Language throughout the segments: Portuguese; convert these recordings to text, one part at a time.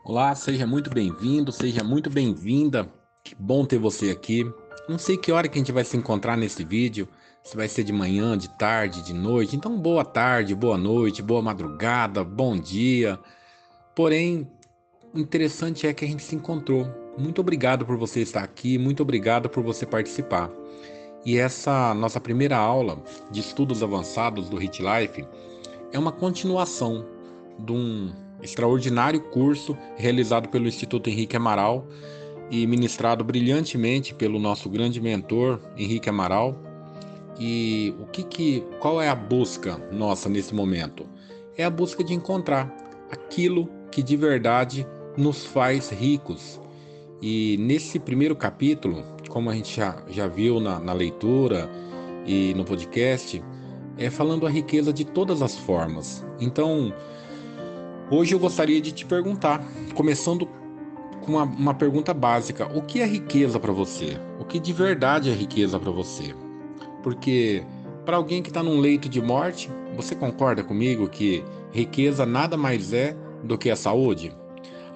Olá, seja muito bem-vindo, seja muito bem-vinda. Que bom ter você aqui. Não sei que hora que a gente vai se encontrar nesse vídeo, se vai ser de manhã, de tarde, de noite. Então, boa tarde, boa noite, boa madrugada, bom dia. Porém, o interessante é que a gente se encontrou. Muito obrigado por você estar aqui, muito obrigado por você participar. E essa nossa primeira aula de estudos avançados do HIT Life é uma continuação de um extraordinário curso realizado pelo Instituto Henrique Amaral e ministrado brilhantemente pelo nosso grande mentor Henrique Amaral. E qual é a busca nossa nesse momento? É a busca de encontrar aquilo que de verdade nos faz ricos. E nesse primeiro capítulo, como a gente já viu na leitura e no podcast, é falando a riqueza de todas as formas. Então, hoje eu gostaria de te perguntar, começando com uma pergunta básica: o que é riqueza para você? O que de verdade é riqueza para você? Porque para alguém que está num leito de morte, você concorda comigo que riqueza nada mais é do que a saúde?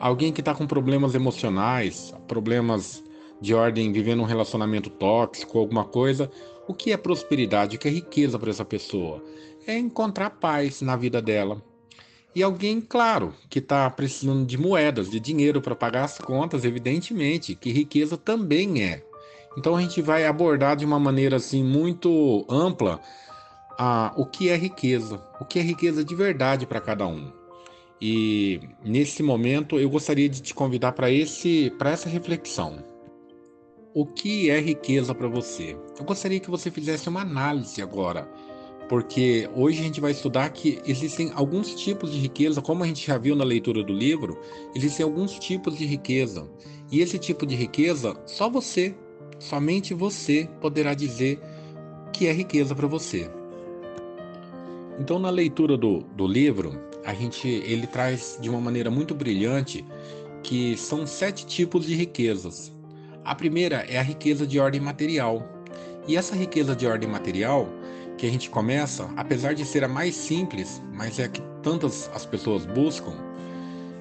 Alguém que está com problemas emocionais, problemas de ordem, vivendo um relacionamento tóxico, alguma coisa, o que é prosperidade? O que é riqueza para essa pessoa? É encontrar paz na vida dela. E alguém, claro, que está precisando de moedas, de dinheiro para pagar as contas, evidentemente, que riqueza também é. Então a gente vai abordar de uma maneira assim muito ampla o que é riqueza de verdade para cada um. E nesse momento eu gostaria de te convidar para essa reflexão. O que é riqueza para você? Eu gostaria que você fizesse uma análise agora, porque hoje a gente vai estudar que existem alguns tipos de riqueza, como a gente já viu na leitura do livro, existem alguns tipos de riqueza. E esse tipo de riqueza, só você, somente você poderá dizer que é riqueza para você. Então, na leitura do livro, ele traz de uma maneira muito brilhante que são 7 tipos de riquezas. A primeira é a riqueza de ordem material. E essa riqueza de ordem material que a gente começa, apesar de ser a mais simples, mas é a que tantas as pessoas buscam,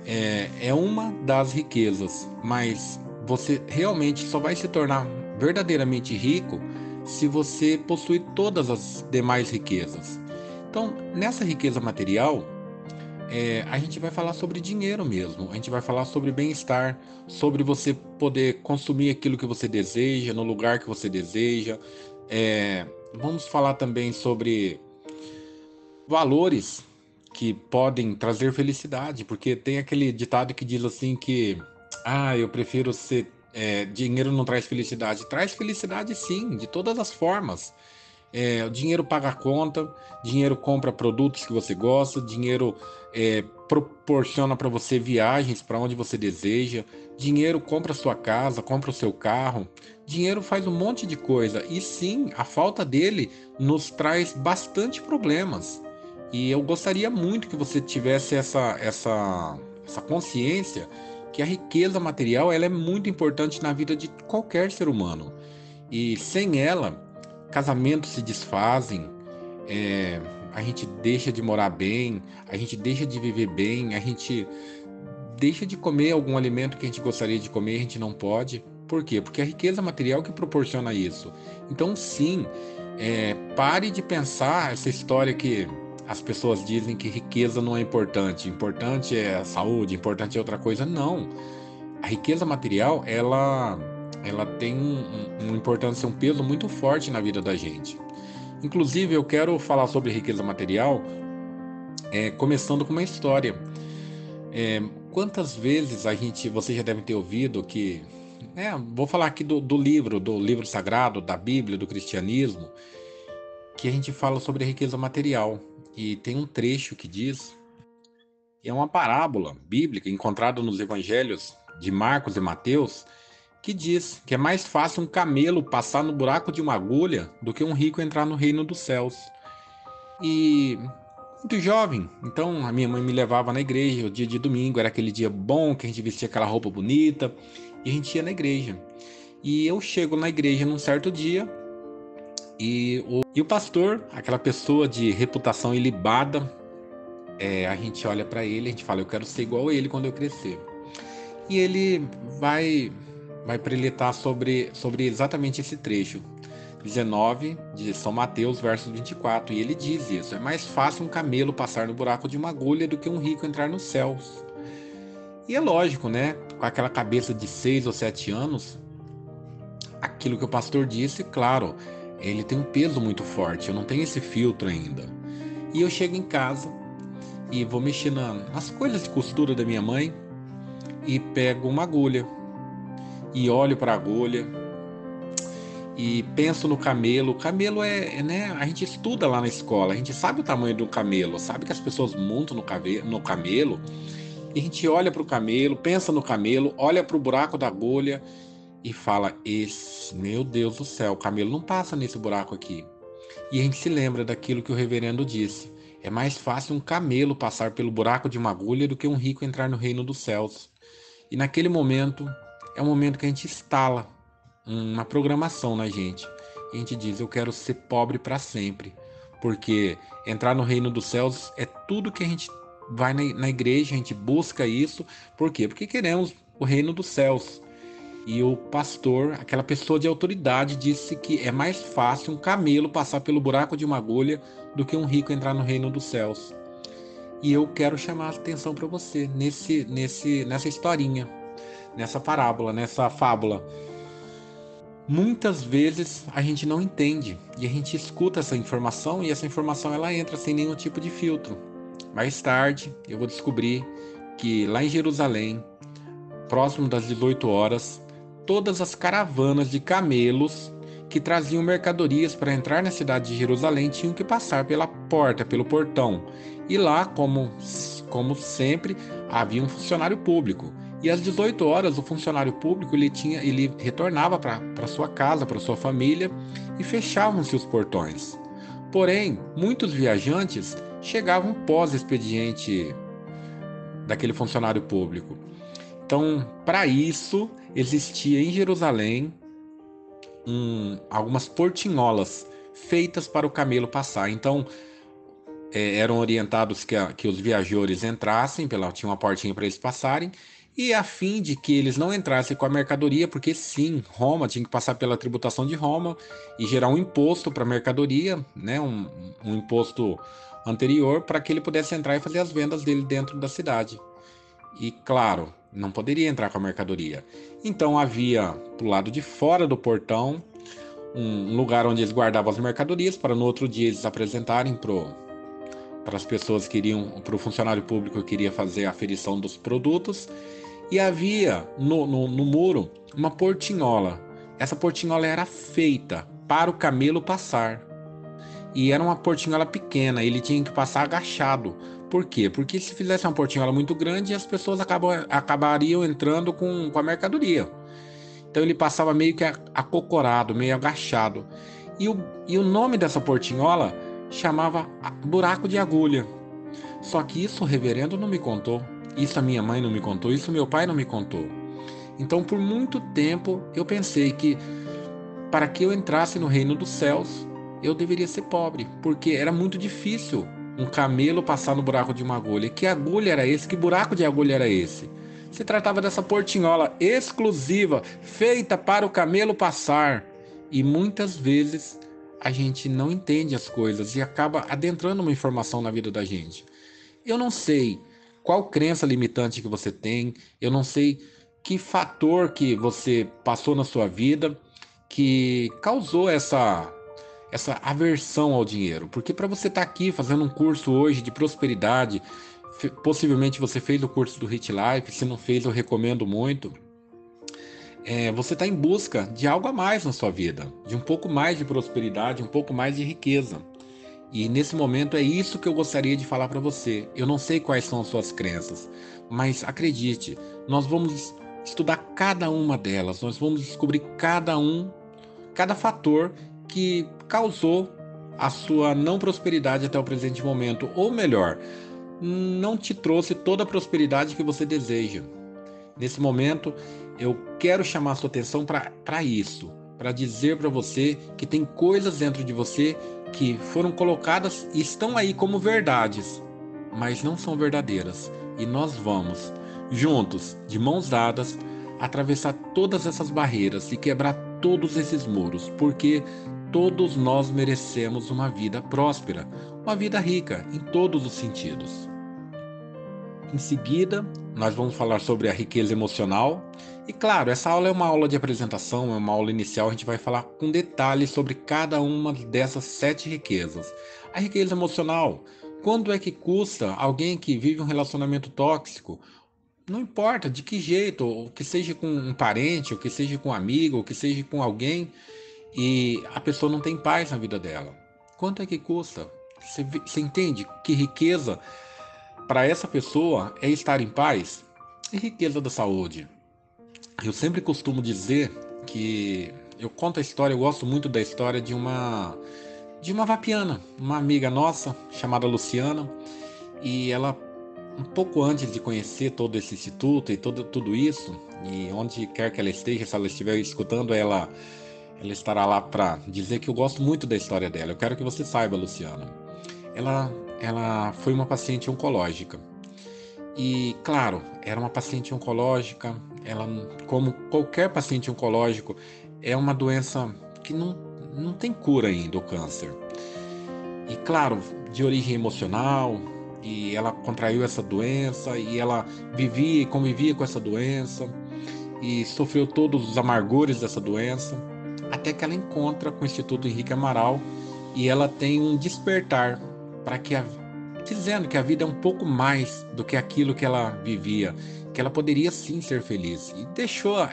é uma das riquezas. Mas você realmente só vai se tornar verdadeiramente rico se você possuir todas as demais riquezas. Então, nessa riqueza material, a gente vai falar sobre dinheiro mesmo, a gente vai falar sobre bem-estar, sobre você poder consumir aquilo que você deseja, no lugar que você deseja. Vamos falar também sobre valores que podem trazer felicidade, porque tem aquele ditado que diz assim que, eu prefiro ser. Dinheiro não traz felicidade. Traz felicidade sim, de todas as formas. O dinheiro paga a conta, dinheiro compra produtos que você gosta, dinheiro proporciona para você viagens para onde você deseja, dinheiro compra a sua casa, compra o seu carro, dinheiro faz um monte de coisa. E sim, a falta dele nos traz bastante problemas. E eu gostaria muito que você tivesse essa consciência que a riqueza material ela é muito importante na vida de qualquer ser humano. E sem ela, casamentos se desfazem, a gente deixa de morar bem, a gente deixa de viver bem, a gente deixa de comer algum alimento que a gente gostaria de comer, a gente não pode. Por quê? Porque a riqueza material que proporciona isso. Então, sim, pare de pensar essa história que as pessoas dizem que riqueza não é importante. Importante é a saúde, importante é outra coisa. Não. A riqueza material, ela tem uma importância, um peso muito forte na vida da gente. Inclusive, eu quero falar sobre riqueza material, começando com uma história. Quantas vezes você já deve ter ouvido que, vou falar aqui do livro sagrado, da Bíblia, do cristianismo, que a gente fala sobre a riqueza material. E tem um trecho que diz, é uma parábola bíblica encontrada nos evangelhos de Marcos e Mateus, que diz que é mais fácil um camelo passar no buraco de uma agulha do que um rico entrar no reino dos céus. E muito jovem, então a minha mãe me levava na igreja, o dia de domingo era aquele dia bom que a gente vestia aquela roupa bonita e a gente ia na igreja. E eu chego na igreja num certo dia e o pastor, aquela pessoa de reputação ilibada, a gente olha para ele, a gente fala, eu quero ser igual a ele quando eu crescer. E ele vai preletar sobre exatamente esse trecho. 19 de São Mateus, verso 24, e ele diz isso: é mais fácil um camelo passar no buraco de uma agulha do que um rico entrar nos céus. E é lógico, né? Com aquela cabeça de 6 ou 7 anos, aquilo que o pastor disse, claro, ele tem um peso muito forte, eu não tenho esse filtro ainda. E eu chego em casa e vou mexer nas coisas de costura da minha mãe e pego uma agulha e olho para a agulha e penso no camelo. O camelo né? A gente estuda lá na escola, a gente sabe o tamanho do camelo, sabe que as pessoas montam no camelo, e a gente olha para o camelo, pensa no camelo, olha para o buraco da agulha e fala: meu Deus do céu, o camelo não passa nesse buraco aqui. E a gente se lembra daquilo que o reverendo disse: é mais fácil um camelo passar pelo buraco de uma agulha do que um rico entrar no reino dos céus. E naquele momento, é um momento que a gente instala uma programação na gente. E a gente diz: eu quero ser pobre para sempre. Porque entrar no reino dos céus é tudo que a gente vai na igreja, a gente busca isso. Por quê? Porque queremos o reino dos céus. E o pastor, aquela pessoa de autoridade, disse que é mais fácil um camelo passar pelo buraco de uma agulha do que um rico entrar no reino dos céus. E eu quero chamar a atenção para você nessa historinha, nessa parábola, nessa fábula. Muitas vezes a gente não entende e a gente escuta essa informação e essa informação ela entra sem nenhum tipo de filtro. Mais tarde eu vou descobrir que lá em Jerusalém, próximo das 18 horas, todas as caravanas de camelos que traziam mercadorias para entrar na cidade de Jerusalém tinham que passar pela porta, pelo portão. E lá, como sempre, havia um funcionário público. E às 18 horas, o funcionário público ele retornava para sua casa, para sua família, e fechavam-se os portões. Porém, muitos viajantes chegavam pós-expediente daquele funcionário público. Então, para isso, existia em Jerusalém algumas portinholas feitas para o camelo passar. Então, eram orientados que os viajores entrassem, tinha uma portinha para eles passarem, e a fim de que eles não entrassem com a mercadoria, porque sim, Roma tinha que passar pela tributação de Roma e gerar um imposto para a mercadoria, né, um imposto anterior, para que ele pudesse entrar e fazer as vendas dele dentro da cidade. E claro, não poderia entrar com a mercadoria. Então havia do lado de fora do portão um lugar onde eles guardavam as mercadorias para no outro dia eles apresentarem para as pessoas que iriam, para o funcionário público que queria fazer a aferição dos produtos. E havia no muro uma portinhola. Essa portinhola era feita para o camelo passar. E era uma portinhola pequena, ele tinha que passar agachado. Por quê? Porque se fizesse uma portinhola muito grande, as pessoas acabariam entrando com a mercadoria. Então ele passava meio que acocorado, meio agachado. E o nome dessa portinhola chamava buraco de agulha. Só que isso o reverendo não me contou. Isso a minha mãe não me contou. Isso meu pai não me contou. Então por muito tempo eu pensei que para que eu entrasse no reino dos céus, eu deveria ser pobre. Porque era muito difícil um camelo passar no buraco de uma agulha. Que agulha era esse? Que buraco de agulha era esse? Se tratava dessa portinhola exclusiva, feita para o camelo passar. E muitas vezes a gente não entende as coisas e acaba adentrando uma informação na vida da gente. Eu não sei qual crença limitante que você tem, eu não sei que fator que você passou na sua vida que causou essa aversão ao dinheiro. Porque para você estar aqui fazendo um curso hoje de prosperidade, possivelmente você fez o curso do Hit Life, se não fez eu recomendo muito. Você está em busca de algo a mais na sua vida, de um pouco mais de prosperidade, um pouco mais de riqueza. E nesse momento é isso que eu gostaria de falar para você. Eu não sei quais são as suas crenças, mas acredite, nós vamos estudar cada uma delas, nós vamos descobrir cada fator que causou a sua não prosperidade até o presente momento, ou melhor, não te trouxe toda a prosperidade que você deseja. Nesse momento, eu quero chamar a sua atenção para isso, para dizer para você que tem coisas dentro de você que foram colocadas e estão aí como verdades, mas não são verdadeiras. E nós vamos juntos, de mãos dadas, atravessar todas essas barreiras e quebrar todos esses muros, porque todos nós merecemos uma vida próspera, uma vida rica em todos os sentidos. Em seguida, nós vamos falar sobre a riqueza emocional. E claro, essa aula é uma aula de apresentação, é uma aula inicial, a gente vai falar com detalhes sobre cada uma dessas 7 riquezas. A riqueza emocional, quanto é que custa alguém que vive um relacionamento tóxico? Não importa de que jeito, ou que seja com um parente, ou que seja com um amigo, ou que seja com alguém, e a pessoa não tem paz na vida dela. Quanto é que custa? Você entende que riqueza para essa pessoa é estar em paz? E riqueza da saúde? Eu sempre costumo dizer que eu conto a história, eu gosto muito da história de uma vapiana, uma amiga nossa chamada Luciana, e ela um pouco antes de conhecer todo esse instituto e tudo isso, e onde quer que ela esteja, se ela estiver escutando, ela estará lá para dizer que eu gosto muito da história dela. Eu quero que você saiba, Luciana. Ela foi uma paciente oncológica. E, claro, era uma paciente oncológica. Ela, como qualquer paciente oncológico, é uma doença que não tem cura ainda, o câncer. E, claro, de origem emocional, e ela contraiu essa doença, e ela vivia e convivia com essa doença, e sofreu todos os amargores dessa doença, até que ela encontra com o Instituto Henrique Amaral, e ela tem um despertar para que dizendo que a vida é um pouco mais do que aquilo que ela vivia, que ela poderia sim ser feliz. E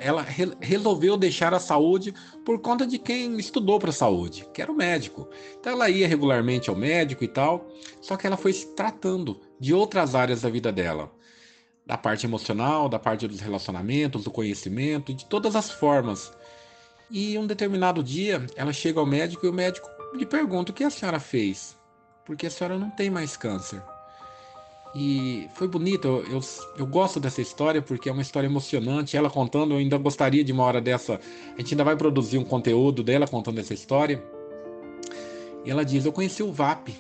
ela resolveu deixar a saúde por conta de quem estudou para a saúde, que era o médico. Então ela ia regularmente ao médico e tal, só que ela foi se tratando de outras áreas da vida dela. Da parte emocional, da parte dos relacionamentos, do conhecimento, de todas as formas. E um determinado dia, ela chega ao médico e o médico lhe pergunta: o que a senhora fez? Porque a senhora não tem mais câncer. E foi bonito, eu gosto dessa história porque é uma história emocionante. Ela contando, eu ainda gostaria de uma hora dessa, a gente ainda vai produzir um conteúdo dela contando essa história. E ela diz: eu conheci o VAP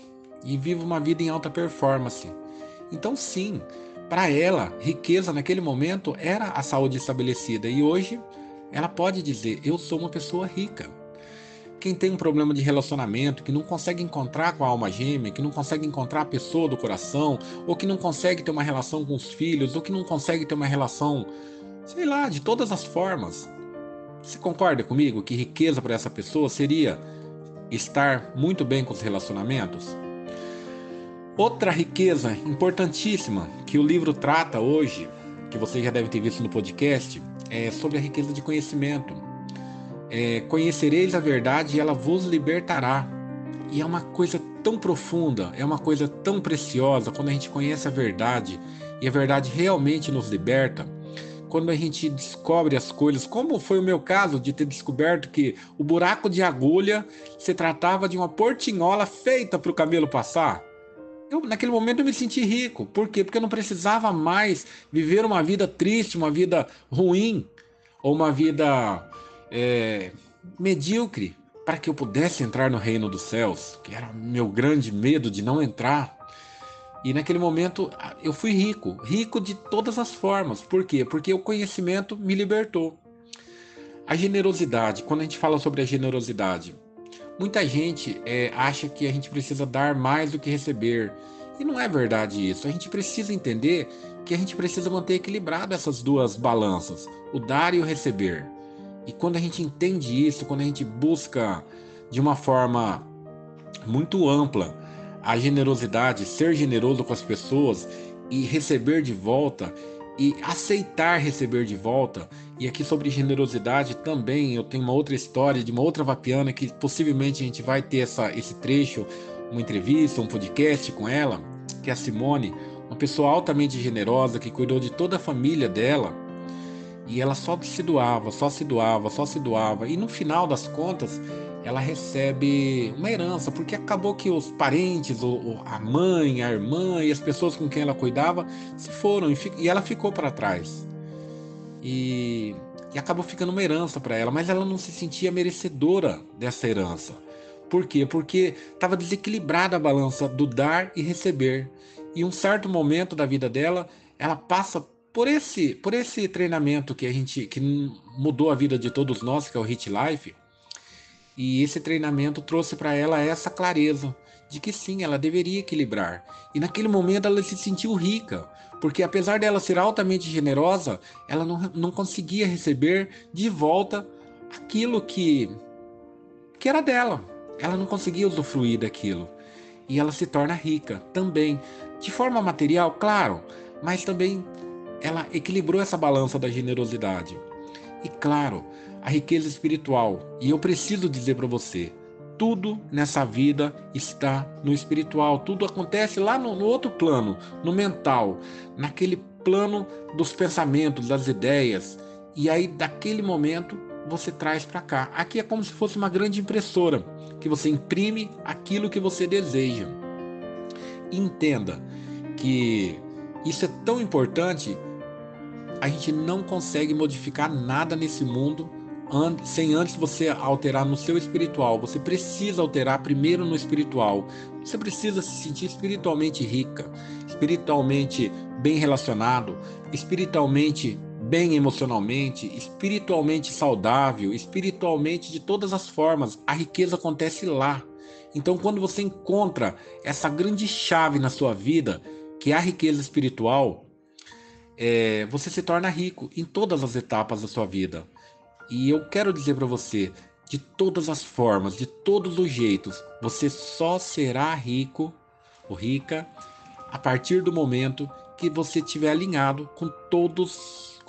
e vivo uma vida em alta performance. Então sim, para ela, riqueza naquele momento era a saúde estabelecida. E hoje ela pode dizer: eu sou uma pessoa rica. Quem tem um problema de relacionamento, que não consegue encontrar com a alma gêmea, que não consegue encontrar a pessoa do coração, ou que não consegue ter uma relação com os filhos, ou que não consegue ter uma relação, sei lá, de todas as formas. Você concorda comigo que riqueza para essa pessoa seria estar muito bem com os relacionamentos? Outra riqueza importantíssima que o livro trata hoje, que você já deve ter visto no podcast, é sobre a riqueza de conhecimento. Conhecereis a verdade e ela vos libertará. E é uma coisa tão profunda, é uma coisa tão preciosa quando a gente conhece a verdade e a verdade realmente nos liberta. Quando a gente descobre as coisas, como foi o meu caso de ter descoberto que o buraco de agulha se tratava de uma portinhola feita para o camelo passar. Naquele momento eu me senti rico. Por quê? Porque eu não precisava mais viver uma vida triste, uma vida ruim, ou uma vida medíocre, para que eu pudesse entrar no reino dos céus, que era o meu grande medo de não entrar. E naquele momento eu fui rico, rico de todas as formas. Por quê? Porque o conhecimento me libertou. A generosidade, quando a gente fala sobre a generosidade, muita gente acha que a gente precisa dar mais do que receber. E não é verdade isso. A gente precisa entender que a gente precisa manter equilibrado essas duas balanças, o dar e o receber. E quando a gente entende isso, quando a gente busca de uma forma muito ampla a generosidade, ser generoso com as pessoas e receber de volta e aceitar receber de volta. E aqui sobre generosidade também eu tenho uma outra história de uma outra vapiana que possivelmente a gente vai ter esse trecho, uma entrevista, um podcast com ela, que é a Simone, uma pessoa altamente generosa que cuidou de toda a família dela. E ela só se doava, só se doava, só se doava. E no final das contas, ela recebe uma herança, porque acabou que os parentes, a mãe, a irmã e as pessoas com quem ela cuidava se foram e ela ficou para trás. E acabou ficando uma herança para ela, mas ela não se sentia merecedora dessa herança. Por quê? Porque estava desequilibrada a balança do dar e receber. E um certo momento da vida dela, ela passa por esse treinamento que mudou a vida de todos nós, que é o Hit Life, e esse treinamento trouxe para ela essa clareza de que sim, ela deveria equilibrar. E naquele momento ela se sentiu rica, porque apesar dela ser altamente generosa, ela não conseguia receber de volta aquilo que era dela. Ela não conseguia usufruir daquilo. E ela se torna rica também, de forma material, claro, mas também ela equilibrou essa balança da generosidade. E claro, a riqueza espiritual. E eu preciso dizer para você, tudo nessa vida está no espiritual. Tudo acontece lá no outro plano, no mental, naquele plano dos pensamentos, das ideias. E aí, daquele momento, você traz para cá. Aqui é como se fosse uma grande impressora, que você imprime aquilo que você deseja. E entenda que isso é tão importante. A gente não consegue modificar nada nesse mundo sem antes você alterar no seu espiritual. Você precisa alterar primeiro no espiritual. Você precisa se sentir espiritualmente rica, espiritualmente bem relacionado, espiritualmente bem emocionalmente, espiritualmente saudável, espiritualmente de todas as formas. A riqueza acontece lá. Então, quando você encontra essa grande chave na sua vida, que é a riqueza espiritual, você se torna rico em todas as etapas da sua vida. E eu quero dizer para você, de todas as formas, de todos os jeitos, você só será rico ou rica a partir do momento que você estiver alinhado com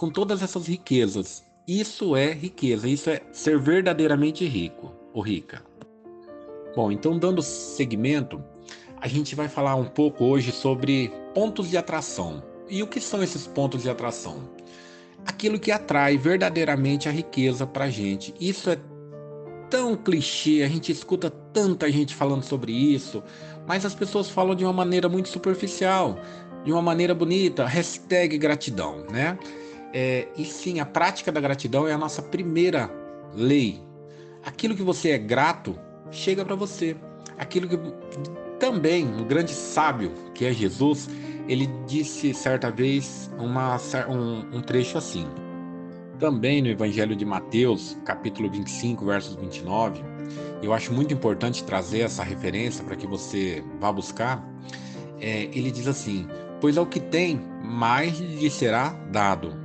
todas essas riquezas. Isso é riqueza, isso é ser verdadeiramente rico ou rica. Bom, então dando seguimento, a gente vai falar um pouco hoje sobre pontos de atração. E o que são esses pontos de atração? Aquilo que atrai verdadeiramente a riqueza para a gente. Isso é tão clichê, a gente escuta tanta gente falando sobre isso, mas as pessoas falam de uma maneira muito superficial, de uma maneira bonita, hashtag gratidão, né? E sim, a prática da gratidão é a nossa primeira lei. Aquilo que você é grato, chega para você. Aquilo que também, um grande sábio, que é Jesus, ele disse certa vez um trecho assim. Também no Evangelho de Mateus, capítulo 25, versos 29, eu acho muito importante trazer essa referência para que você vá buscar. Ele diz assim: pois ao que tem, mais lhe será dado,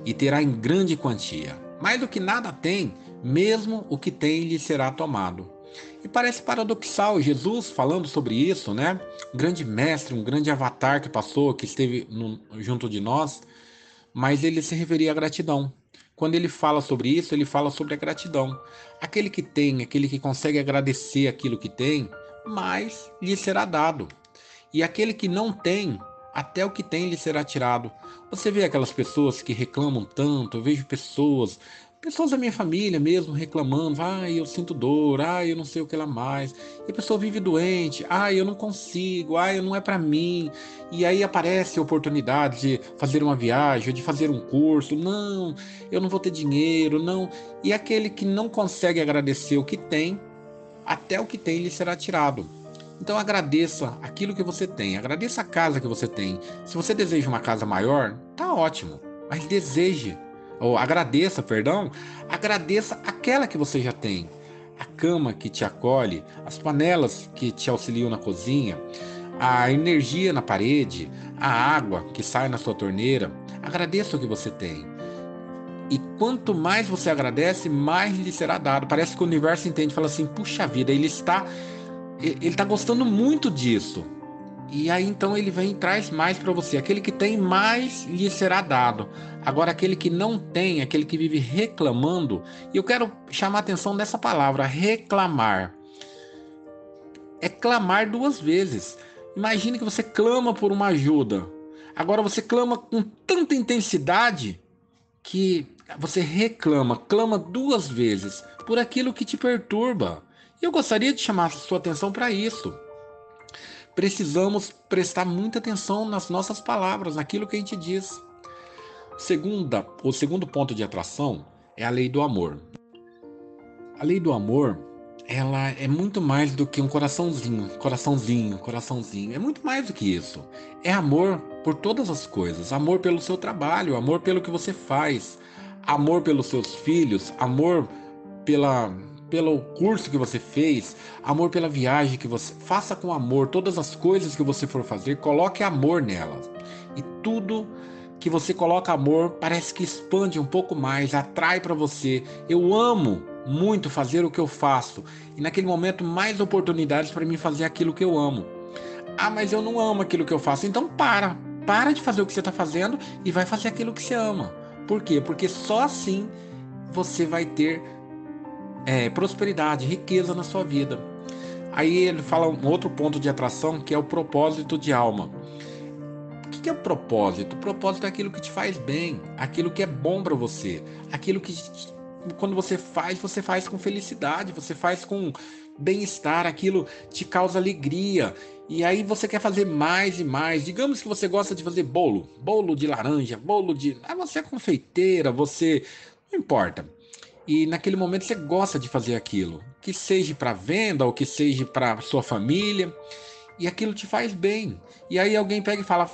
e terá em grande quantia. Mais do que nada tem, mesmo o que tem lhe será tomado. E parece paradoxal Jesus falando sobre isso, né? Um grande mestre, um grande avatar que passou, que esteve junto de nós, mas ele se referia à gratidão. Quando ele fala sobre isso, ele fala sobre a gratidão. Aquele que tem, aquele que consegue agradecer aquilo que tem, mais lhe será dado. E aquele que não tem, até o que tem lhe será tirado. Você vê aquelas pessoas que reclamam tanto, eu vejo pessoas da minha família mesmo reclamando, eu sinto dor, eu não sei o que lá mais. E a pessoa vive doente, eu não consigo, eu não é para mim. E aí aparece a oportunidade de fazer uma viagem, de fazer um curso. Não, eu não vou ter dinheiro, não. E aquele que não consegue agradecer o que tem, até o que tem lhe será tirado. Então agradeça aquilo que você tem, agradeça a casa que você tem. Se você deseja uma casa maior, tá ótimo, mas agradeça aquela que você já tem. A cama que te acolhe, as panelas que te auxiliam na cozinha, a energia na parede, a água que sai na sua torneira. Agradeça o que você tem. E quanto mais você agradece, mais lhe será dado. Parece que o universo entende, fala assim: puxa vida, ele está gostando muito disso. E aí então ele vem e traz mais para você. Aquele que tem, mais lhe será dado. Agora aquele que não tem, aquele que vive reclamando, e eu quero chamar a atenção dessa palavra, reclamar. É clamar duas vezes. Imagine que você clama por uma ajuda. Agora você clama com tanta intensidade que você clama duas vezes por aquilo que te perturba. E eu gostaria de chamar a sua atenção para isso. Precisamos prestar muita atenção nas nossas palavras, naquilo que a gente diz. O segundo ponto de atração é a lei do amor. A lei do amor ela é muito mais do que um coraçãozinho, coraçãozinho, coraçãozinho. É muito mais do que isso. É amor por todas as coisas. Amor pelo seu trabalho, amor pelo que você faz, amor pelos seus filhos, amor pela, pelo curso que você fez, amor pela viagem que você faça com amor. Todas as coisas que você for fazer, coloque amor nelas. E tudo que você coloca amor parece que expande um pouco mais, atrai para você. Eu amo muito fazer o que eu faço e naquele momento mais oportunidades para mim fazer aquilo que eu amo. Ah, mas eu não amo aquilo que eu faço. Então para de fazer o que você está fazendo e vai fazer aquilo que você ama. Por quê? Porque só assim você vai ter prosperidade, riqueza na sua vida. Aí ele fala um outro ponto de atração que é o propósito de alma. O que é o propósito? O propósito é aquilo que te faz bem, aquilo que é bom para você, aquilo que quando você faz com felicidade, você faz com bem-estar, aquilo te causa alegria. E aí você quer fazer mais e mais. Digamos que você gosta de fazer bolo de laranja, bolo de. Ah, você é confeiteira, você. Não importa. E naquele momento você gosta de fazer aquilo, que seja para venda ou que seja para sua família, e aquilo te faz bem. E aí alguém pega e fala: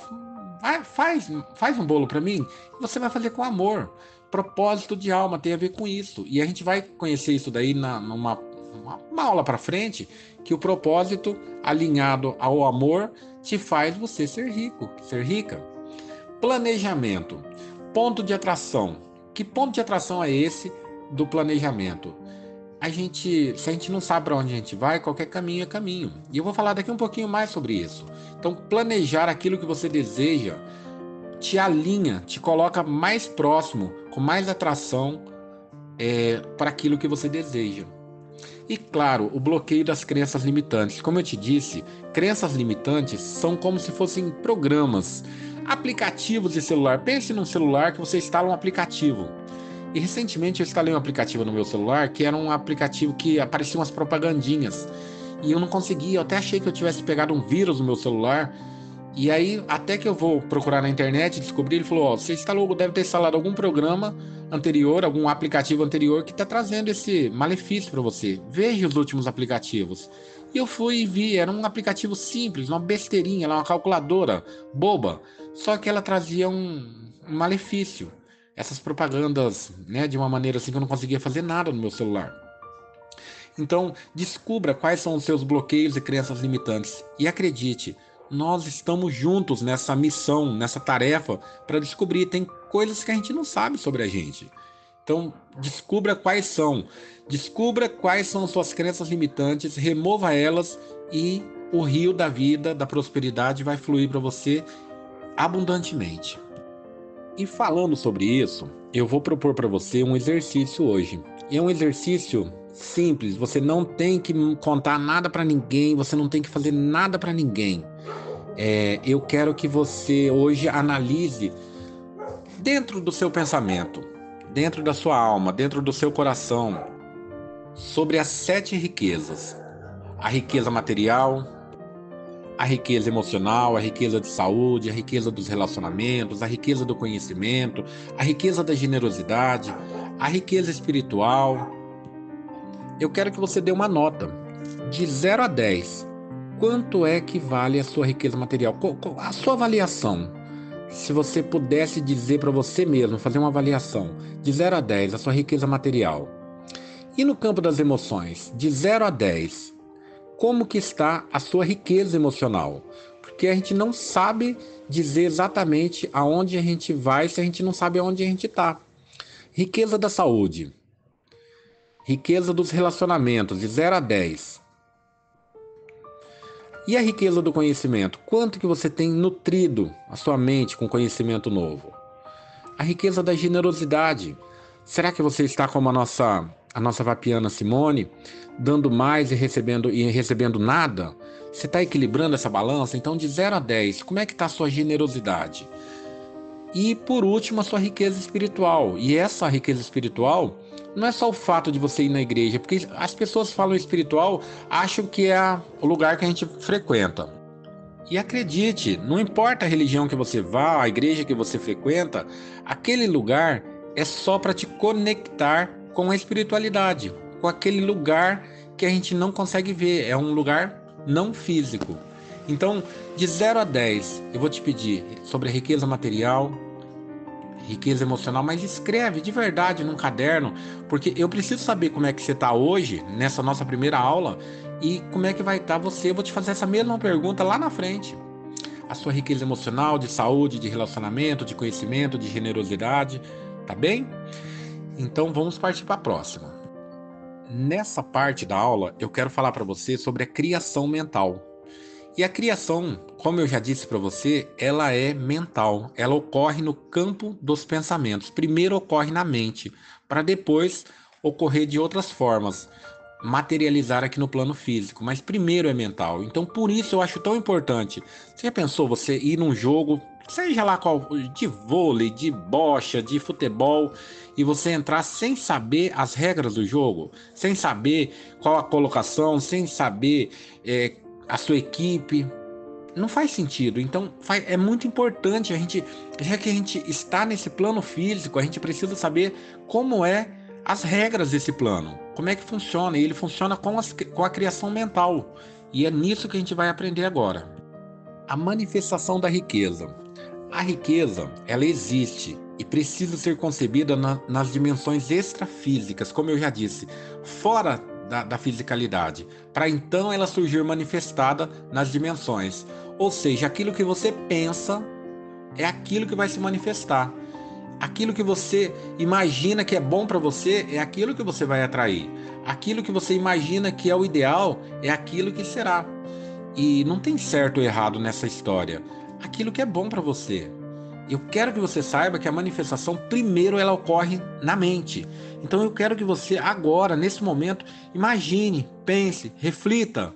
faz um bolo para mim. E você vai fazer com amor. Propósito de alma tem a ver com isso. E a gente vai conhecer isso daí numa uma aula para frente, que o propósito alinhado ao amor te faz você ser rico, ser rica. Planejamento, ponto de atração. Que ponto de atração é esse do planejamento? Se a gente não sabe para onde a gente vai, qualquer caminho é caminho. E eu vou falar daqui um pouquinho mais sobre isso. Então, planejar aquilo que você deseja te alinha, te coloca mais próximo, com mais atração para aquilo que você deseja. E claro, o bloqueio das crenças limitantes. Como eu te disse, crenças limitantes são como se fossem programas, aplicativos de celular. Pense num celular que você instala um aplicativo. E recentemente eu instalei um aplicativo no meu celular que era um aplicativo que apareciam umas propagandinhas. E eu não conseguia, eu até achei que eu tivesse pegado um vírus no meu celular. E aí, até que eu vou procurar na internet, descobri, ele falou, ó, você instalou, deve ter instalado algum programa anterior, algum aplicativo anterior que está trazendo esse malefício para você. Veja os últimos aplicativos. E eu fui e vi, era um aplicativo simples, uma besteirinha, uma calculadora boba, só que ela trazia um malefício. Essas propagandas, né, de uma maneira assim que eu não conseguia fazer nada no meu celular. Então, descubra quais são os seus bloqueios e crenças limitantes e acredite, nós estamos juntos nessa missão, nessa tarefa para descobrir. Tem coisas que a gente não sabe sobre a gente. Então, descubra quais são suas crenças limitantes, remova elas e o rio da vida, da prosperidade vai fluir para você abundantemente. E falando sobre isso, eu vou propor para você um exercício hoje. E é um exercício simples, você não tem que contar nada para ninguém, você não tem que fazer nada para ninguém. Eu quero que você hoje analise dentro do seu pensamento, dentro da sua alma, dentro do seu coração, sobre as 7 riquezas: a riqueza material, a riqueza emocional, a riqueza de saúde, a riqueza dos relacionamentos, a riqueza do conhecimento, a riqueza da generosidade, a riqueza espiritual. Eu quero que você dê uma nota de 0 a 10. Quanto é que vale a sua riqueza material? A sua avaliação. Se você pudesse dizer para você mesmo, fazer uma avaliação de 0 a 10, a sua riqueza material. E no campo das emoções, de 0 a 10, como que está a sua riqueza emocional? Porque a gente não sabe dizer exatamente aonde a gente vai se a gente não sabe aonde a gente está. Riqueza da saúde. Riqueza dos relacionamentos, de 0 a 10. E a riqueza do conhecimento? Quanto que você tem nutrido a sua mente com conhecimento novo? A riqueza da generosidade. Será que você está como a nossa vapiana Simone, dando mais e recebendo nada? Você está equilibrando essa balança? Então, de 0 a 10, como é que está a sua generosidade? E, por último, a sua riqueza espiritual. E essa riqueza espiritual não é só o fato de você ir na igreja, porque as pessoas falam espiritual, acham que é o lugar que a gente frequenta. E acredite, não importa a religião que você vá, a igreja que você frequenta, aquele lugar é só para te conectar com a espiritualidade, com aquele lugar que a gente não consegue ver, é um lugar não físico. Então, de 0 a 10, eu vou te pedir sobre a riqueza material, riqueza emocional, mas escreve de verdade num caderno, porque eu preciso saber como é que você está hoje, nessa nossa primeira aula, e como é que vai estar você. Eu vou te fazer essa mesma pergunta lá na frente. A sua riqueza emocional, de saúde, de relacionamento, de conhecimento, de generosidade, tá bem? Então vamos partir para a próxima. Nessa parte da aula, eu quero falar para você sobre a criação mental. E a criação, como eu já disse para você, ela é mental. Ela ocorre no campo dos pensamentos. Primeiro ocorre na mente, para depois ocorrer de outras formas, materializar aqui no plano físico. Mas primeiro é mental. Então por isso eu acho tão importante. Você já pensou você ir num jogo, seja lá qual, de vôlei, de bocha, de futebol, e você entrar sem saber as regras do jogo, sem saber qual a colocação, sem saber a sua equipe? Não faz sentido. Então é muito importante a gente, já que a gente está nesse plano físico, a gente precisa saber como é as regras desse plano, como é que funciona. E ele funciona com a criação mental. E é nisso que a gente vai aprender agora. A manifestação da riqueza. A riqueza, ela existe e precisa ser concebida nas dimensões extrafísicas, como eu já disse, fora da fisicalidade, para então ela surgir manifestada nas dimensões. Ou seja, aquilo que você pensa é aquilo que vai se manifestar. Aquilo que você imagina que é bom para você é aquilo que você vai atrair. Aquilo que você imagina que é o ideal é aquilo que será. E não tem certo ou errado nessa história. Aquilo que é bom para você. Eu quero que você saiba que a manifestação primeiro ela ocorre na mente. Então eu quero que você agora, nesse momento, imagine, pense, reflita.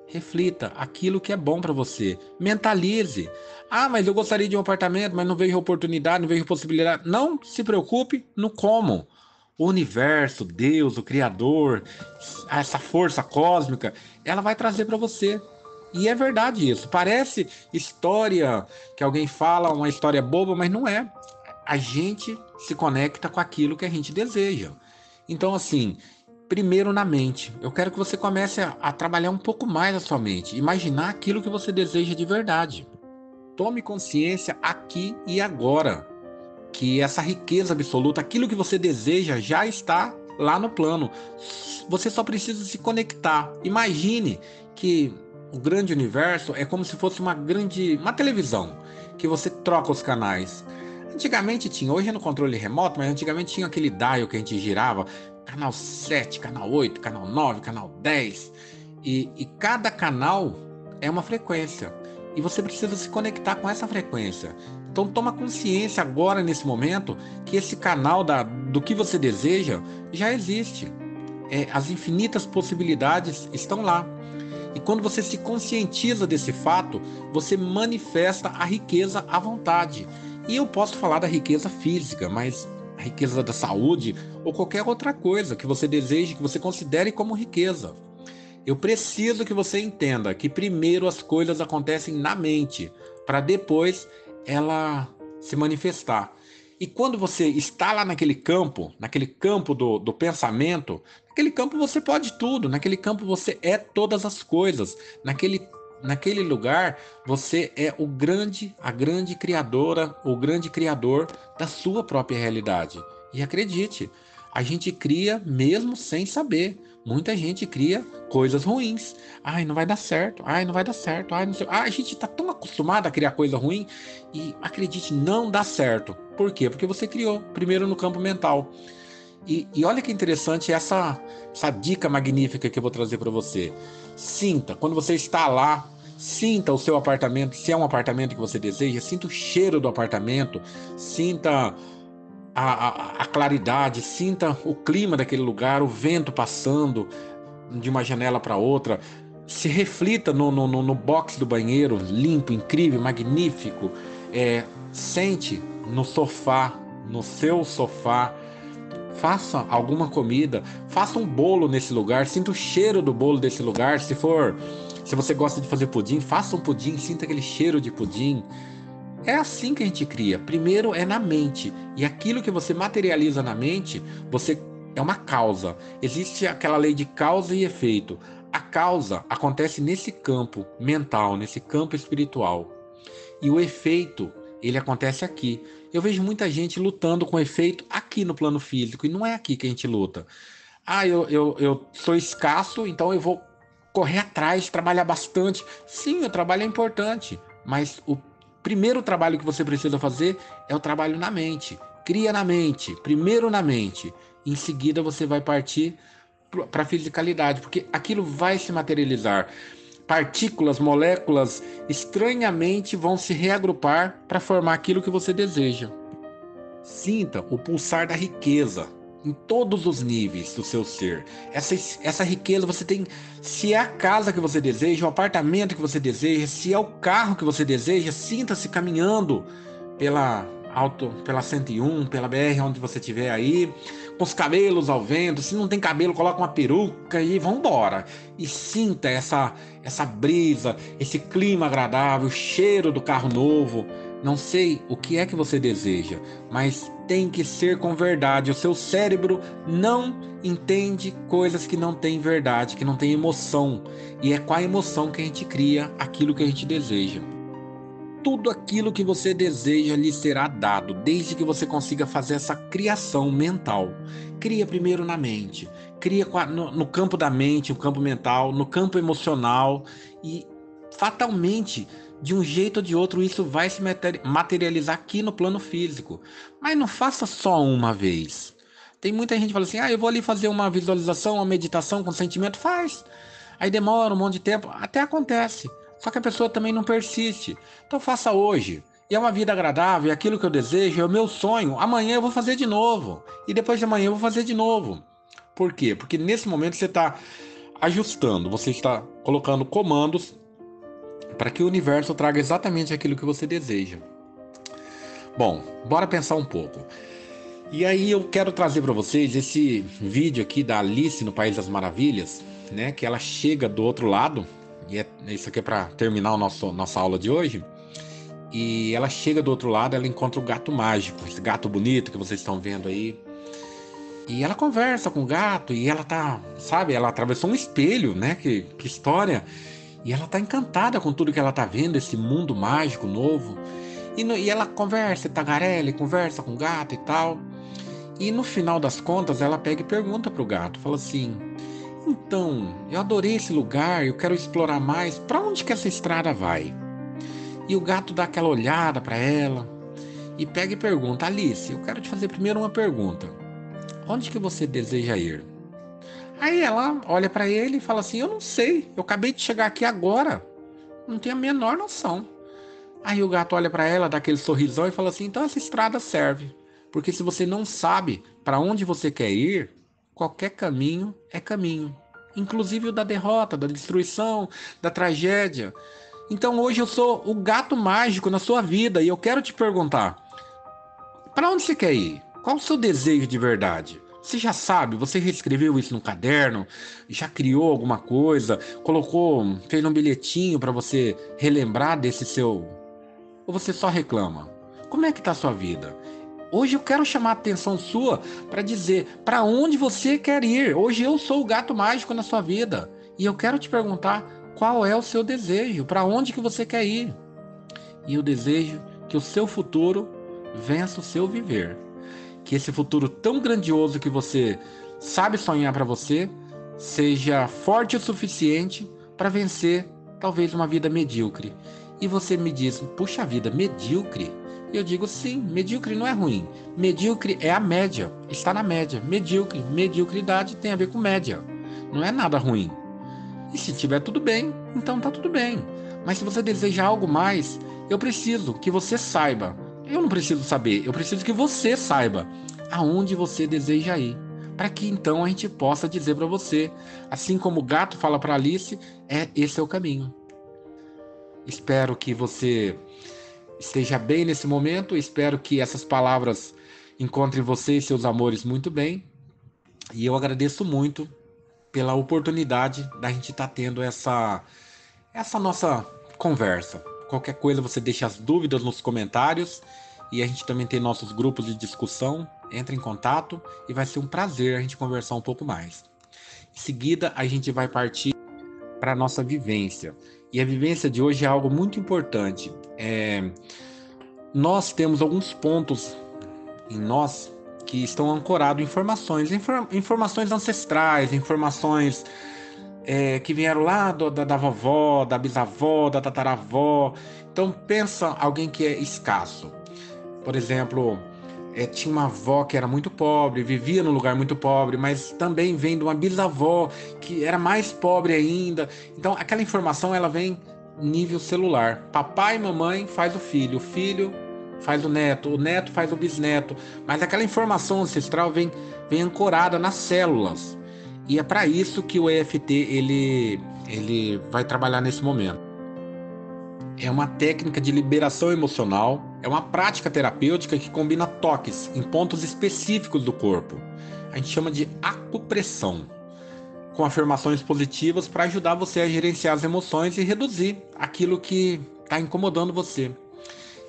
Reflita aquilo que é bom para você. Mentalize. Ah, mas eu gostaria de um apartamento, mas não vejo oportunidade, não vejo possibilidade. Não se preocupe no como. O universo, Deus, o Criador, essa força cósmica, ela vai trazer para você. E é verdade isso. Parece história que alguém fala, uma história boba, mas não é. A gente se conecta com aquilo que a gente deseja. Então, assim, primeiro na mente. Eu quero que você comece a trabalhar um pouco mais a sua mente. Imaginar aquilo que você deseja de verdade. Tome consciência aqui e agora que essa riqueza absoluta, aquilo que você deseja, já está lá no plano. Você só precisa se conectar. Imagine que o grande universo é como se fosse uma televisão, que você troca os canais. Antigamente tinha, hoje é no controle remoto, mas antigamente tinha aquele dial que a gente girava, canal 7, canal 8, canal 9, canal 10, e cada canal é uma frequência, e você precisa se conectar com essa frequência. Então toma consciência agora, nesse momento, que esse canal do que você deseja já existe. As infinitas possibilidades estão lá. E quando você se conscientiza desse fato, você manifesta a riqueza à vontade. E eu posso falar da riqueza física, mas a riqueza da saúde ou qualquer outra coisa que você deseje, que você considere como riqueza. Eu preciso que você entenda que primeiro as coisas acontecem na mente, para depois ela se manifestar. E quando você está lá naquele campo do pensamento, naquele campo você pode tudo, naquele campo você é todas as coisas, naquele lugar você é a grande criadora, o grande criador da sua própria realidade. E acredite, a gente cria mesmo sem saber. Muita gente cria coisas ruins. Ai, não vai dar certo. Ai, não vai dar certo. Ai, não sei. A gente tá tão acostumado a criar coisa ruim e, acredite, não dá certo. Por quê? Porque você criou primeiro no campo mental. E olha que interessante essa dica magnífica que eu vou trazer para você. Sinta, quando você está lá, sinta o seu apartamento, se é um apartamento que você deseja, sinta o cheiro do apartamento, sinta a claridade, sinta o clima daquele lugar, o vento passando de uma janela para outra. Se reflita no box do banheiro, limpo, incrível, magnífico. Sente no sofá, no seu sofá. Faça alguma comida, faça um bolo nesse lugar, sinta o cheiro do bolo desse lugar. Se você gosta de fazer pudim, faça um pudim, sinta aquele cheiro de pudim. É assim que a gente cria. Primeiro é na mente. E aquilo que você materializa na mente, você é uma causa. Existe aquela lei de causa e efeito. A causa acontece nesse campo mental, nesse campo espiritual. E o efeito, ele acontece aqui. Eu vejo muita gente lutando com efeito aqui no plano físico, e não é aqui que a gente luta. Ah, eu sou escasso, então eu vou correr atrás, trabalhar bastante. Sim, o trabalho é importante, mas o primeiro trabalho que você precisa fazer é o trabalho na mente. Cria na mente, primeiro na mente. Em seguida você vai partir para a fisicalidade, porque aquilo vai se materializar. Partículas, moléculas, estranhamente vão se reagrupar para formar aquilo que você deseja. Sinta o pulsar da riqueza em todos os níveis do seu ser. Essa riqueza você tem, se é a casa que você deseja, o apartamento que você deseja, se é o carro que você deseja, sinta-se caminhando pela 101, pela BR, onde você estiver aí, com os cabelos ao vento. Se não tem cabelo, coloca uma peruca e vambora. E sinta essa brisa, esse clima agradável, o cheiro do carro novo. Não sei o que é que você deseja, mas tem que ser com verdade. O seu cérebro não entende coisas que não têm verdade, que não têm emoção. E é com a emoção que a gente cria aquilo que a gente deseja. Tudo aquilo que você deseja lhe será dado, desde que você consiga fazer essa criação mental. Cria primeiro na mente, cria no campo da mente, no campo mental, no campo emocional, e fatalmente, de um jeito ou de outro, isso vai se materializar aqui no plano físico. Mas não faça só uma vez. Tem muita gente que fala assim, eu vou ali fazer uma visualização, uma meditação com sentimento. Faz. Aí demora um monte de tempo, até acontece. Só que a pessoa também não persiste. Então faça hoje. E é uma vida agradável, é aquilo que eu desejo, é o meu sonho. Amanhã eu vou fazer de novo. E depois de amanhã eu vou fazer de novo. Por quê? Porque nesse momento você está ajustando, você está colocando comandos para que o universo traga exatamente aquilo que você deseja. Bom, bora pensar um pouco. E aí eu quero trazer para vocês esse vídeo aqui da Alice no País das Maravilhas, né? Que ela chega do outro lado, e isso aqui é para terminar nossa aula de hoje. E ela chega do outro lado, ela encontra o gato mágico, esse gato bonito que vocês estão vendo aí. E ela conversa com o gato e ela tá, sabe, ela atravessou um espelho, né? Que história! E ela tá encantada com tudo que ela tá vendo, esse mundo mágico novo. E ela conversa, tagarela, conversa com o gato e tal. E no final das contas, ela pega e pergunta pro gato, fala assim: então, eu adorei esse lugar, eu quero explorar mais. Para onde que essa estrada vai? E o gato dá aquela olhada para ela e pega e pergunta: Alice, eu quero te fazer primeiro uma pergunta. Onde que você deseja ir? Aí ela olha para ele e fala assim: eu não sei, eu acabei de chegar aqui agora, não tenho a menor noção. Aí o gato olha para ela, dá aquele sorrisão e fala assim: então essa estrada serve, porque se você não sabe para onde você quer ir, qualquer caminho é caminho, inclusive o da derrota, da destruição, da tragédia. Então hoje eu sou o gato mágico na sua vida e eu quero te perguntar: para onde você quer ir? Qual o seu desejo de verdade? Você já sabe, você reescreveu isso no caderno, já criou alguma coisa, colocou, fez um bilhetinho para você relembrar desse seu. Ou você só reclama? Como é que tá a sua vida? Hoje eu quero chamar a atenção sua para dizer para onde você quer ir. Hoje eu sou o gato mágico na sua vida e eu quero te perguntar qual é o seu desejo, para onde que você quer ir. E eu desejo que o seu futuro vença o seu viver. Que esse futuro tão grandioso que você sabe sonhar para você seja forte o suficiente para vencer talvez uma vida medíocre. E você me diz: puxa vida, medíocre? E eu digo: sim, medíocre não é ruim. Medíocre é a média, está na média. Medíocre, mediocridade tem a ver com média. Não é nada ruim. E se tiver tudo bem, então tá tudo bem. Mas se você deseja algo mais, eu preciso que você saiba. Eu não preciso saber, eu preciso que você saiba aonde você deseja ir, para que então a gente possa dizer para você, assim como o gato fala para Alice, esse é o caminho. Espero que você esteja bem nesse momento, espero que essas palavras encontrem você e seus amores muito bem, e eu agradeço muito pela oportunidade da gente estar tendo essa nossa conversa. Qualquer coisa você deixa as dúvidas nos comentários, e a gente também tem nossos grupos de discussão. entra em contato e vai ser um prazer a gente conversar um pouco mais. Em seguida, a gente vai partir para a nossa vivência. E a vivência de hoje é algo muito importante. Nós temos alguns pontos em nós que estão ancorados em informações ancestrais, informações que vieram lá da vovó, da bisavó, da tataravó. Então pensa alguém que é escasso. Por exemplo, tinha uma avó que era muito pobre, vivia num lugar muito pobre, mas também vem de uma bisavó que era mais pobre ainda. Então aquela informação ela vem nível celular. Papai e mamãe faz o filho faz o neto faz o bisneto. Mas aquela informação ancestral vem ancorada nas células. E é para isso que o EFT ele vai trabalhar nesse momento. É uma técnica de liberação emocional, é uma prática terapêutica que combina toques em pontos específicos do corpo. A gente chama de acupressão, com afirmações positivas para ajudar você a gerenciar as emoções e reduzir aquilo que está incomodando você.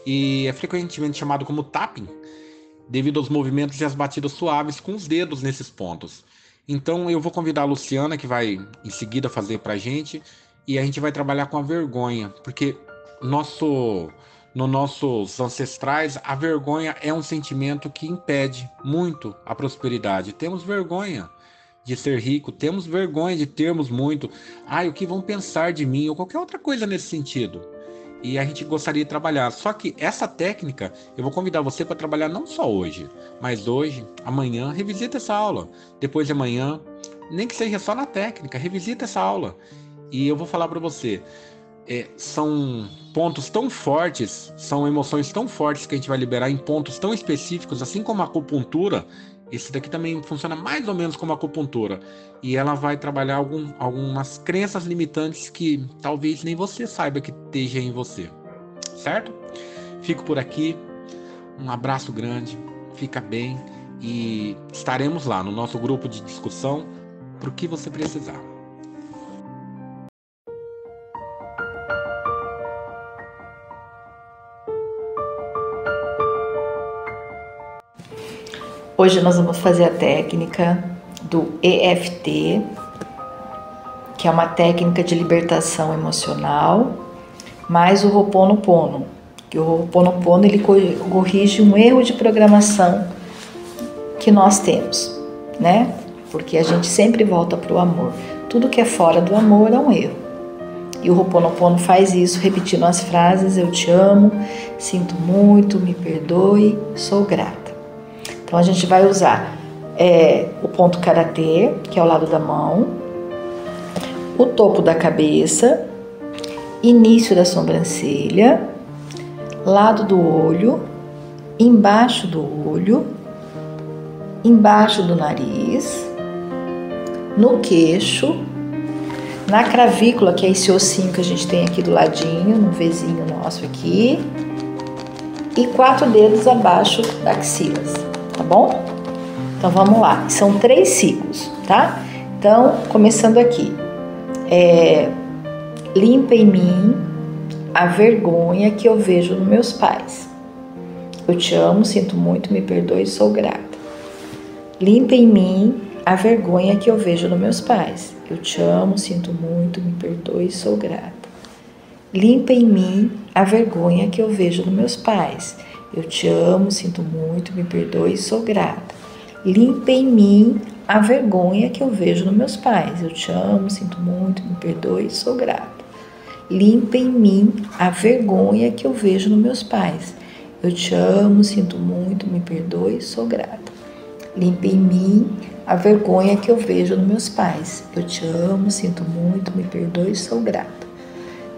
E é frequentemente chamado como tapping, devido aos movimentos e às batidas suaves com os dedos nesses pontos. Então eu vou convidar a Luciana, que vai em seguida fazer pra gente, e a gente vai trabalhar com a vergonha, porque nos nossos ancestrais, a vergonha é um sentimento que impede muito a prosperidade. Temos vergonha de ser rico, temos vergonha de termos muito. O que vão pensar de mim? Ou qualquer outra coisa nesse sentido. E a gente gostaria de trabalhar. Só que essa técnica, eu vou convidar você para trabalhar não só hoje, mas hoje, amanhã, revisita essa aula. Depois de amanhã, nem que seja só na técnica, revisita essa aula. E eu vou falar para você, são pontos tão fortes, são emoções tão fortes que a gente vai liberar em pontos tão específicos, assim como a acupuntura. Esse daqui também funciona mais ou menos como a acupuntura. E ela vai trabalhar algumas crenças limitantes que talvez nem você saiba que esteja em você. Certo? Fico por aqui. Um abraço grande. Fica bem. E estaremos lá no nosso grupo de discussão para o que você precisar. Hoje nós vamos fazer a técnica do EFT, que é uma técnica de libertação emocional, mais o Ho'oponopono, que o Ho'oponopono ele corrige um erro de programação que nós temos, né? Porque a gente sempre volta para o amor. Tudo que é fora do amor é um erro. E o Ho'oponopono faz isso repetindo as frases: eu te amo, sinto muito, me perdoe, sou grata. Então a gente vai usar o ponto karatê, que é o lado da mão, o topo da cabeça, início da sobrancelha, lado do olho, embaixo do olho, embaixo do nariz, no queixo, na cravícula, que é esse ossinho que a gente tem aqui do ladinho, no Vzinho nosso aqui, e 4 dedos abaixo da axilas. Tá bom? Então vamos lá. São 3 ciclos, tá? Então, começando aqui. Limpa em mim a vergonha que eu vejo nos meus pais. Eu te amo, sinto muito, me perdoe, sou grata. Limpa em mim a vergonha que eu vejo nos meus pais. Eu te amo, sinto muito, me perdoe, sou grata. Limpa em mim a vergonha que eu vejo nos meus pais. Eu te amo, sinto muito, me perdoe, sou grata. Limpa em mim a vergonha que eu vejo nos meus pais. Eu te amo, sinto muito, me perdoe, sou grata. Limpa em mim a vergonha que eu vejo nos meus pais. Eu te amo, sinto muito, me perdoe, sou grata. Limpa em mim a vergonha que eu vejo nos meus pais. Eu te amo, sinto muito, me perdoe, sou grata.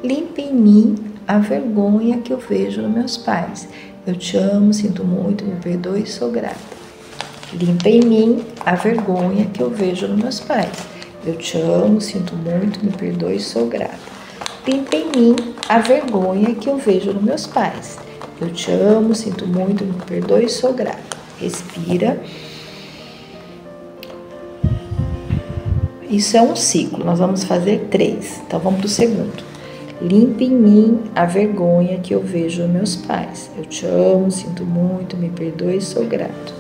Limpa em mim a vergonha que eu vejo nos meus pais. Eu te amo, sinto muito, me perdoe, sou grata. Limpa em mim a vergonha que eu vejo nos meus pais. Eu te amo, sinto muito, me perdoe, sou grata. Limpa em mim a vergonha que eu vejo nos meus pais. Eu te amo, sinto muito, me perdoe, sou grata. Respira. Isso é um ciclo, nós vamos fazer 3. Então vamos pro segundo. Limpa em mim a vergonha que eu vejo nos meus pais. Eu te amo, sinto muito, me perdoe, sou grato.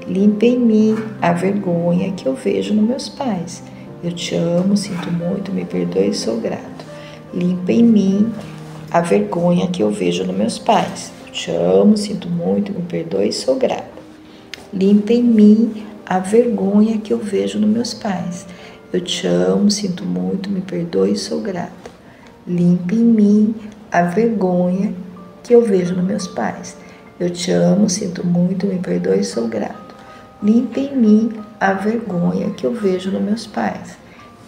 Limpa em mim a vergonha que eu vejo nos meus pais. Eu te amo, sinto muito, me perdoe e sou grato. Limpa em mim a vergonha que eu vejo nos meus pais. Eu te amo, sinto muito, me perdoe e sou grata. Limpa em mim a vergonha que eu vejo nos meus pais. Eu te amo, sinto muito, me perdoe e sou grata. Limpa em mim a vergonha que eu vejo nos meus pais. Eu te amo, sinto muito, me perdoe e sou grato. Limpa em mim a vergonha que eu vejo nos meus pais.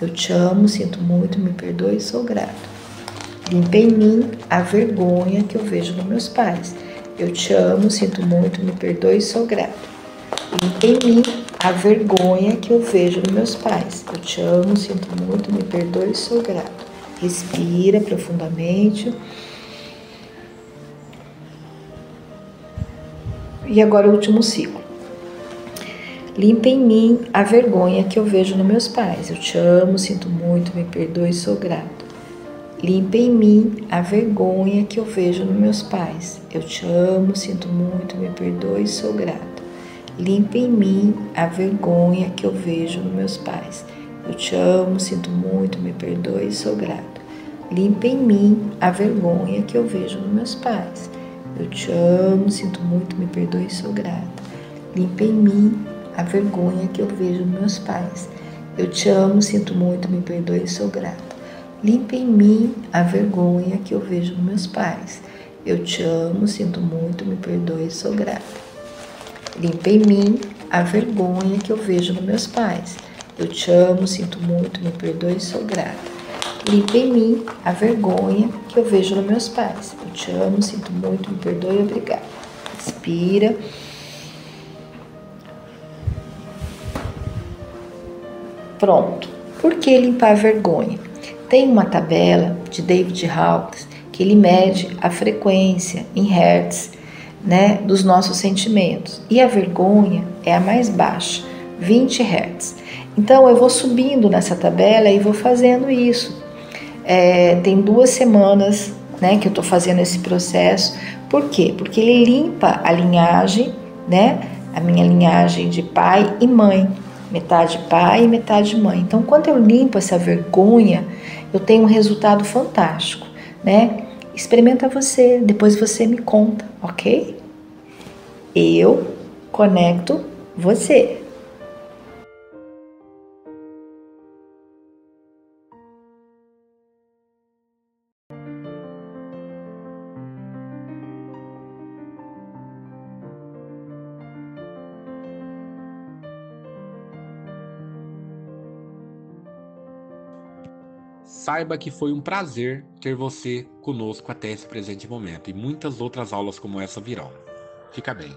Eu te amo, sinto muito, me perdoe e sou grato. Limpa em mim a vergonha que eu vejo nos meus pais. Eu te amo, sinto muito, me perdoe e sou grato. Limpa em mim a vergonha que eu vejo nos meus pais. Eu te amo, sinto muito, me perdoe e sou grato. Respira profundamente. E agora o último ciclo. Limpa em mim a vergonha que eu vejo nos meus pais. Eu te amo, sinto muito, me perdoe e sou grato. Limpa em mim a vergonha que eu vejo nos meus pais. Eu te amo, sinto muito, me perdoe e sou grato. Limpa em mim a vergonha que eu vejo nos meus pais. Eu te amo, sinto muito, me perdoe e sou grato. Limpa em mim a vergonha que eu vejo nos meus pais. Eu te amo, sinto muito, me perdoe e sou grata. Limpa em mim a vergonha que eu vejo nos meus pais. Eu te amo, sinto muito, me perdoe e sou grata. Limpa em mim a vergonha que eu vejo nos meus pais. Eu te amo, sinto muito, me perdoe e sou grata. Limpa em mim a vergonha que eu vejo nos meus pais. Eu te amo, sinto muito, me perdoe e sou grata. Limpa em mim a vergonha que eu vejo nos meus pais. Eu te amo, sinto muito, me perdoe e obrigada. Respira. Pronto. Por que limpar a vergonha? Tem uma tabela de David Hawkins que ele mede a frequência em hertz, né, dos nossos sentimentos. E a vergonha é a mais baixa, 20 Hz. Então, eu vou subindo nessa tabela e vou fazendo isso. Tem 2 semanas, né, que eu estou fazendo esse processo. Por quê? Porque ele limpa a linhagem, né, a minha linhagem de pai e mãe. Metade pai e metade mãe. Então, quando eu limpo essa vergonha, eu tenho um resultado fantástico, né? Experimenta você, depois você me conta, ok? Eu conecto você. Saiba que foi um prazer ter você conosco até esse presente momento e muitas outras aulas como essa virão. Fica bem.